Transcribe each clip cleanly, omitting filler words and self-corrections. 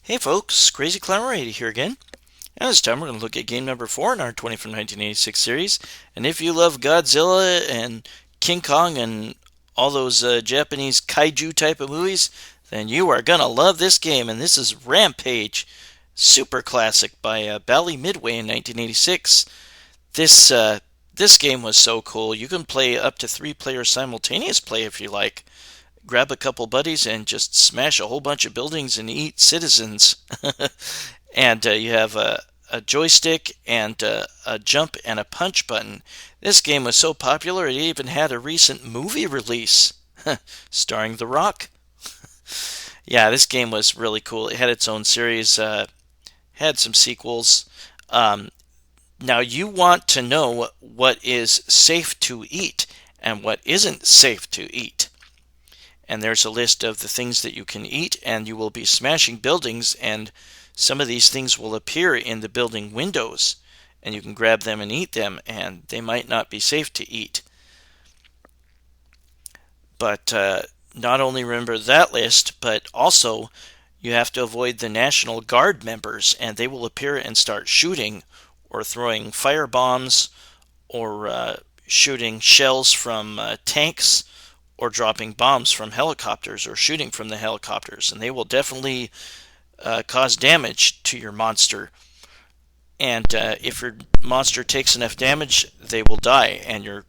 Hey folks, Crazy Clown 80 here again. And this time we're going to look at game number 4 in our 20 from 1986 series. And if you love Godzilla and King Kong and all those Japanese kaiju type of movies, then you are going to love this game. And this is Rampage, super classic by Bally Midway in 1986. This game was so cool. You can play up to 3 players simultaneous play if you like. Grab a couple buddies and just smash a whole bunch of buildings and eat citizens. And you have a joystick and a jump and a punch button. This game was so popular it even had a recent movie release starring The Rock. Yeah, this game was really cool. It had its own series, had some sequels. Now you want to know what is safe to eat and what isn't safe to eat. And there's a list of the things that you can eat, and you will be smashing buildings, and some of these things will appear in the building windows, and you can grab them and eat them, and they might not be safe to eat. But not only remember that list, but also you have to avoid the National Guard members, and they will appear and start shooting or throwing fire bombs or shooting shells from tanks, or dropping bombs from helicopters or shooting from the helicopters, and they will definitely cause damage to your monster. And if your monster takes enough damage, they will die, and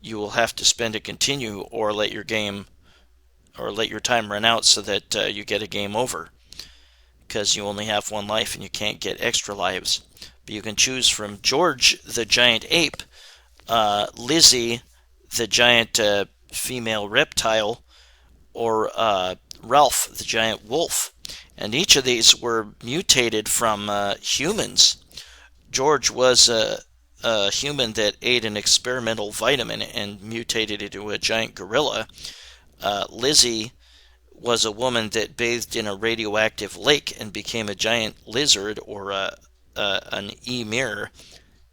you will have to spend a continue or let your time run out so that you get a game over, because you only have 1 life and you can't get extra lives. But you can choose from George the giant ape, Lizzie the giant female reptile, or Ralph the giant wolf, and each of these were mutated from humans. George was a human that ate an experimental vitamin and mutated into a giant gorilla. Lizzie was a woman that bathed in a radioactive lake and became a giant lizard, or an emir,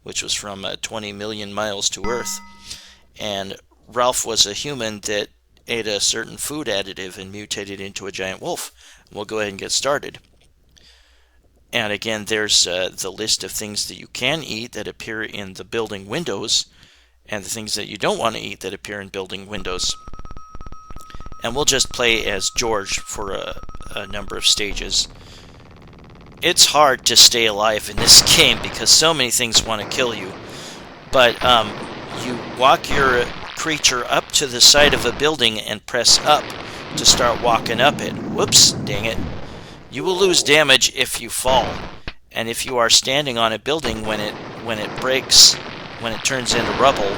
which was from 20 million miles to Earth. And Ralph was a human that ate a certain food additive and mutated into a giant wolf. We'll go ahead and get started. And again, there's the list of things that you can eat that appear in the building windows, and the things that you don't want to eat that appear in building windows. And we'll just play as George for a number of stages. It's hard to stay alive in this game because so many things want to kill you. But you walk your creature up to the side of a building and press up to start walking up it. Whoops, dang it. You will lose damage if you fall. And if you are standing on a building when it breaks, when it turns into rubble,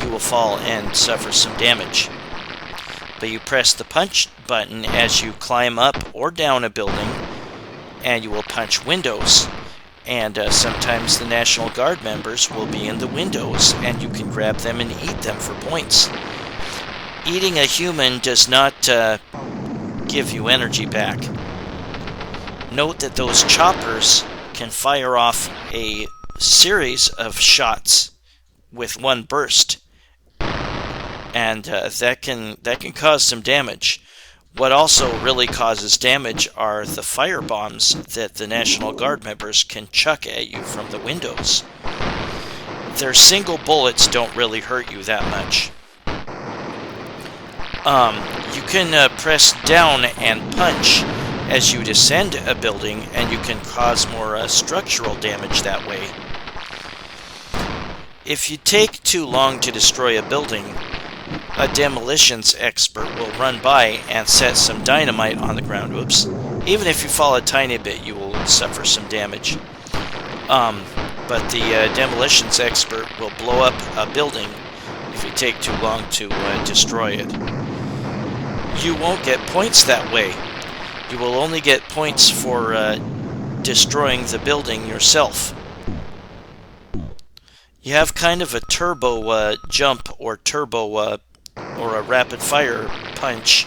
you will fall and suffer some damage. But you press the punch button as you climb up or down a building, and you will punch windows. And sometimes the National Guard members will be in the windows, and you can grab them and eat them for points. Eating a human does not give you energy back. Note that those choppers can fire off a series of shots with one burst, and that can cause some damage. What also really causes damage are the fire bombs that the National Guard members can chuck at you from the windows. Their single bullets don't really hurt you that much. You can press down and punch as you descend a building, and you can cause more structural damage that way. If you take too long to destroy a building, a demolitions expert will run by and set some dynamite on the ground. Whoops. Even if you fall a tiny bit, you will suffer some damage. But the demolitions expert will blow up a building if you take too long to destroy it. You won't get points that way. You will only get points for destroying the building yourself. You have kind of a turbo jump or turbo or a rapid fire punch,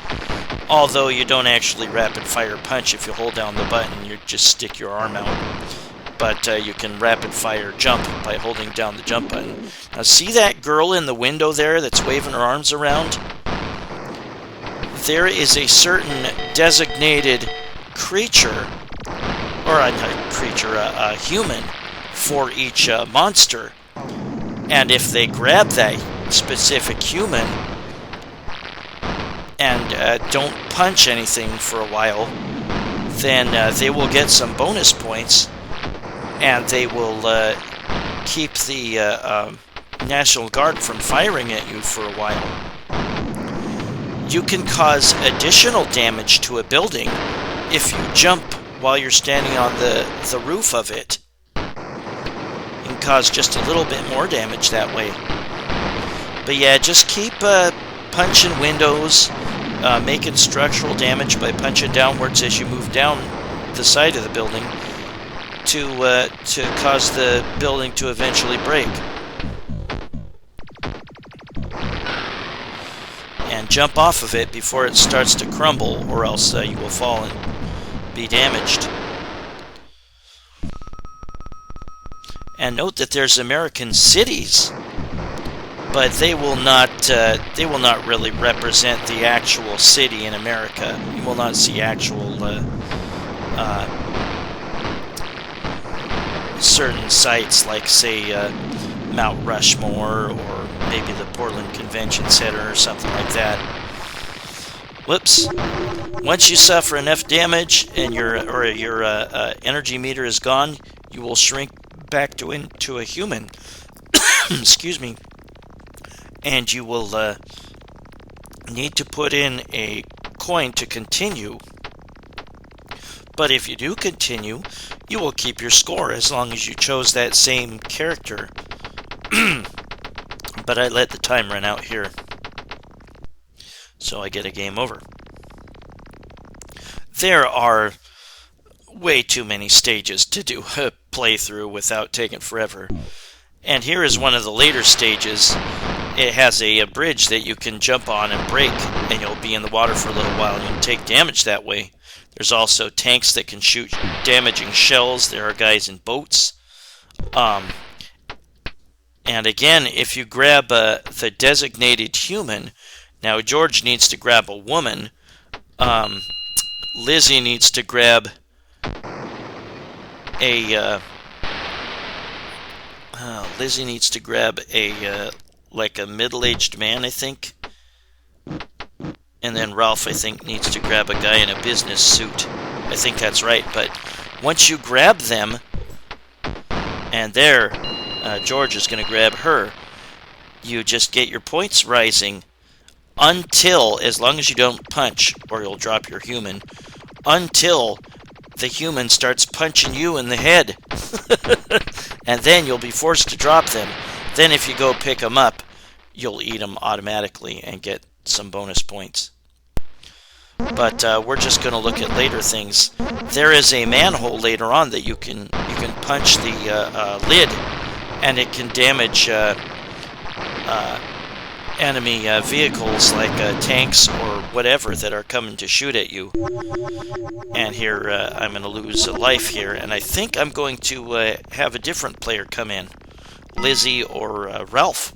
although you don't actually rapid fire punch. If you hold down the button, you just stick your arm out. But you can rapid fire jump by holding down the jump button. Now see that girl in the window there that's waving her arms around? there is a certain designated creature, or a creature, a human, for each monster. And if they grab that specific human and don't punch anything for a while, then they will get some bonus points, and they will keep the National Guard from firing at you for a while. You can cause additional damage to a building if you jump while you're standing on the roof of it. You can cause just a little bit more damage that way. But yeah, just keep punching windows, making structural damage by punching downwards as you move down the side of the building to cause the building to eventually break. And jump off of it before it starts to crumble, or else you will fall and be damaged. And note that there's American cities, but they will not really represent the actual city in America. You will not see actual certain sites like, say, Mount Rushmore, or maybe the Portland Convention Center or something like that. Whoops. Once you suffer enough damage and your energy meter is gone, you will shrink back into a human. Excuse me. And you will need to put in a coin to continue. But if you do continue, you will keep your score as long as you chose that same character. But I let the time run out here, so I get a game over. There are way too many stages to do a playthrough without taking forever. And here is one of the later stages. It has a bridge that you can jump on and break, and you'll be in the water for a little while, and you'll take damage that way. There's also tanks that can shoot damaging shells. There are guys in boats. And again, if you grab the designated human, now George needs to grab a woman. Lizzie needs to grab a like a middle-aged man, I think. And then Ralph, I think, needs to grab a guy in a business suit. I think that's right. But once you grab them, and there, George is going to grab her, you just get your points rising until, as long as you don't punch, or you'll drop your human, until the human starts punching you in the head. And then you'll be forced to drop them. Then if you go pick them up, you'll eat them automatically and get some bonus points. But we're just going to look at later things. There is a manhole later on that you can punch the lid, and it can damage enemy vehicles like tanks or whatever that are coming to shoot at you. And here I'm going to lose a life here, and I think I'm going to have a different player come in, Lizzie or Ralph.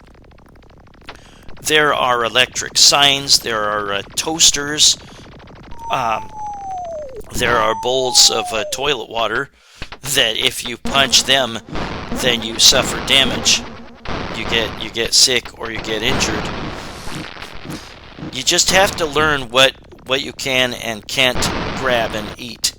There are electric signs, there are toasters, there are bowls of toilet water that if you punch them, then you suffer damage. You get sick or you get injured. You just have to learn what you can and can't grab and eat.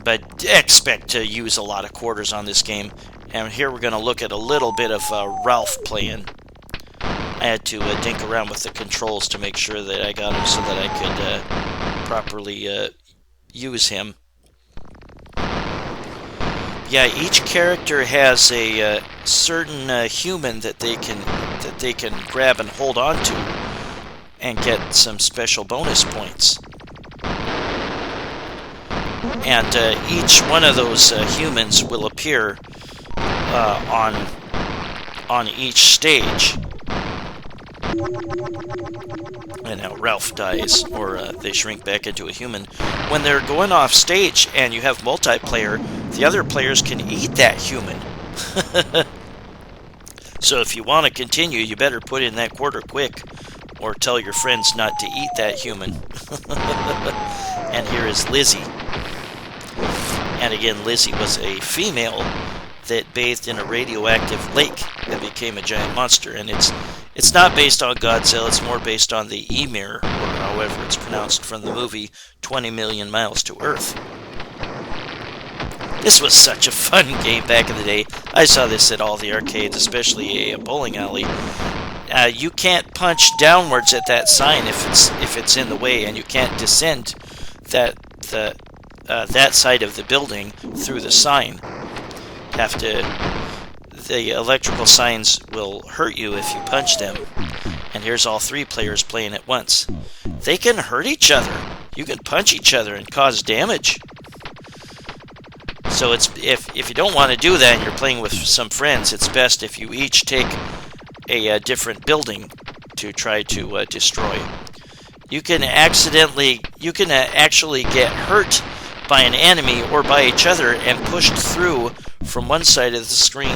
But expect to use a lot of quarters on this game. And here we're going to look at a little bit of Ralph playing. I had to dink around with the controls to make sure that I got him so that I could properly use him. Yeah, each character has a certain human that they can grab and hold on to and get some special bonus points. And each one of those humans will appear on each stage. And now Ralph dies, or they shrink back into a human. When they're going off stage and you have multiplayer, the other players can eat that human. So if you want to continue, you better put in that quarter quick, or tell your friends not to eat that human. And here is Lizzie. And again, Lizzie was a female that bathed in a radioactive lake that became a giant monster. And it's not based on Godzilla, it's more based on the Ymir, or however it's pronounced, from the movie 20 Million Miles to Earth. This was such a fun game back in the day. I saw this at all the arcades, especially a bowling alley. You can't punch downwards at that sign if it's in the way, and you can't descend that side of the building through the sign. The electrical signs will hurt you if you punch them. And here's all three players playing at once. They can hurt each other. You can punch each other and cause damage. So if you don't want to do that and you're playing with some friends, it's best if you each take a different building to try to destroy. You can actually get hurt by an enemy or by each other and pushed through from one side of the screen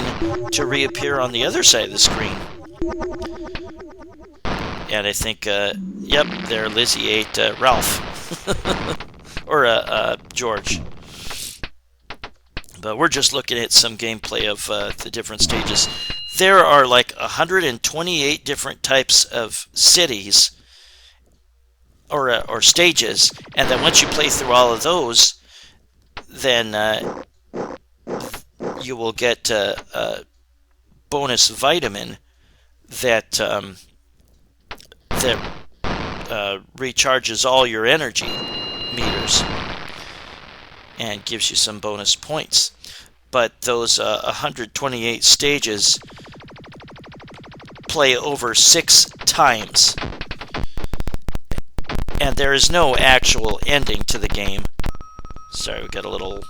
to reappear on the other side of the screen. And I think, yep, there Lizzie ate Ralph. Or George. But we're just looking at some gameplay of the different stages. There are like 128 different types of cities or stages, and then once you play through all of those, then you will get a bonus vitamin that recharges all your energy meters and gives you some bonus points. But those 128 stages play over 6 times. And there is no actual ending to the game. Sorry, we got a little...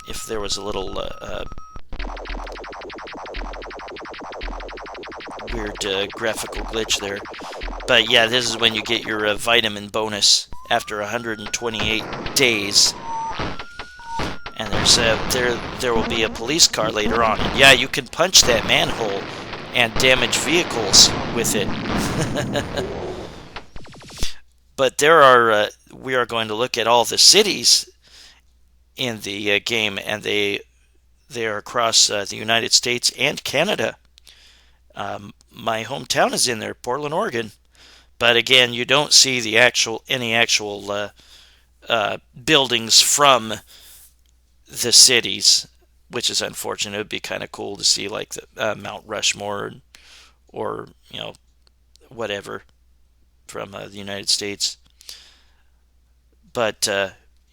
If there was a little weird graphical glitch there. But yeah, this is when you get your vitamin bonus after 128 days. And there will be a police car later on. And yeah, you can punch that manhole and damage vehicles with it. But we are going to look at all the cities in the game, and they are across the United States and Canada. My hometown is in there, Portland, Oregon. But again, you don't see any actual buildings from the cities, which is unfortunate. It would be kind of cool to see like the Mount Rushmore or whatever from the United States. But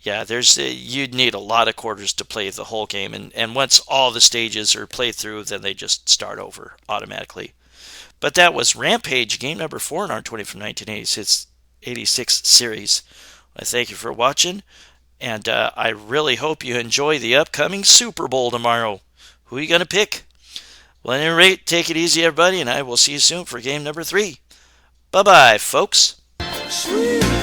yeah, you'd need a lot of quarters to play the whole game, and once all the stages are played through, then they just start over automatically. But that was Rampage, game number 4 in our 20 from 1986 series. I thank you for watching, and I really hope you enjoy the upcoming Super Bowl tomorrow. Who are you going to pick? Well, at any rate, take it easy, everybody, and I will see you soon for game number 3. Bye-bye, folks. Sweet.